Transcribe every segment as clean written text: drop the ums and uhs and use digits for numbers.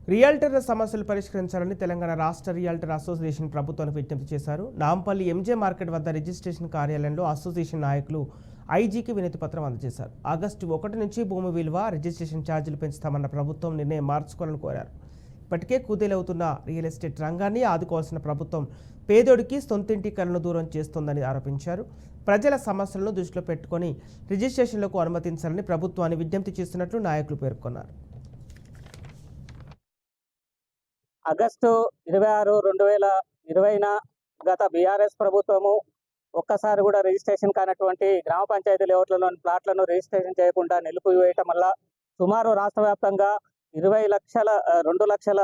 రియాల్టర్ల సమస్యలు పరిష్కరించాలని తెలంగాణ రాష్ట్ర రియాల్టర్ అసోసియేషన్ ప్రభుత్వానికి విజ్ఞప్తి చేశారు. నాంపల్లి ఎంజే మార్కెట్ వద్ద రిజిస్ట్రేషన్ కార్యాలయంలో అసోసియేషన్ నాయకులు ఐజీకి వినతి పత్రం అందజేశారు. ఆగస్టు 1 నుంచి భూమి విలువ, రిజిస్ట్రేషన్ ఛార్జీలు పెంచుతామన్న ప్రభుత్వం నిర్ణయం మార్చుకోవాలని కోరారు. ఇప్పటికే కుదేలవుతున్న రియల్ ఎస్టేట్ రంగాన్ని ఆదుకోవాల్సిన ప్రభుత్వం పేదోడికి సొంతింటి కలను దూరం చేస్తోందని ఆరోపించారు. ప్రజల సమస్యలను దృష్టిలో పెట్టుకుని రిజిస్ట్రేషన్లకు అనుమతించాలని ప్రభుత్వాన్ని విజ్ఞప్తి చేస్తున్నట్లు నాయకులు పేర్కొన్నారు. ఆగస్టు 26, 2020 గత బీఆర్ఎస్ ప్రభుత్వము ఒక్కసారి కూడా రిజిస్ట్రేషన్ కానటువంటి గ్రామ పంచాయతీ లేఅవుట్లలోని ప్లాట్లను రిజిస్ట్రేషన్ చేయకుండా నిలిపివేయటం వల్ల సుమారు రాష్ట్ర వ్యాప్తంగా 2 లక్షల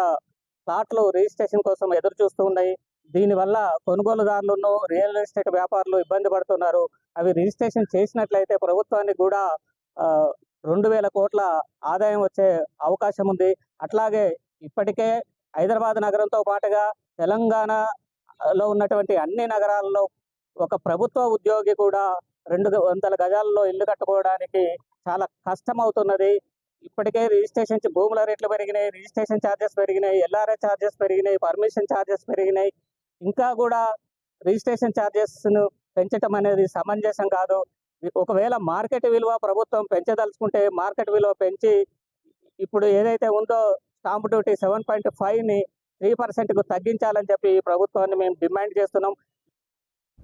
ప్లాట్లు రిజిస్ట్రేషన్ కోసం ఎదురు చూస్తూ ఉన్నాయి. దీనివల్ల కొనుగోలుదారులను రియల్ ఎస్టేట్ వ్యాపారులు ఇబ్బంది పడుతున్నారు. అవి రిజిస్ట్రేషన్ చేసినట్లయితే ప్రభుత్వానికి కూడా 2,000 కోట్ల ఆదాయం వచ్చే అవకాశం ఉంది. అట్లాగే ఇప్పటికే హైదరాబాద్ నగరంతో పాటుగా తెలంగాణలో ఉన్నటువంటి అన్ని నగరాల్లో ఒక ప్రభుత్వ ఉద్యోగి కూడా 200 గజాల్లో ఇల్లు కట్టుకోవడానికి చాలా కష్టం అవుతున్నది. ఇప్పటికే రిజిస్ట్రేషన్ భూముల రేట్లు పెరిగినాయి, రిజిస్ట్రేషన్ ఛార్జెస్ పెరిగినాయి, ఎల్ఆర్ఏ ఛార్జెస్ పెరిగినాయి, పర్మిషన్ ఛార్జెస్ పెరిగినాయి. ఇంకా కూడా రిజిస్ట్రేషన్ ఛార్జెస్ను పెంచడం అనేది సమంజసం కాదు. ఒకవేళ మార్కెట్ విలువ ప్రభుత్వం పెంచదలుచుకుంటే మార్కెట్ విలువ పెంచి ఇప్పుడు ఏదైతే ఉందో స్టాంప్ డ్యూటీ 7.5ని 3%కు తగ్గించాలని చెప్పి ప్రభుత్వాన్ని మేము డిమాండ్ చేస్తున్నాం.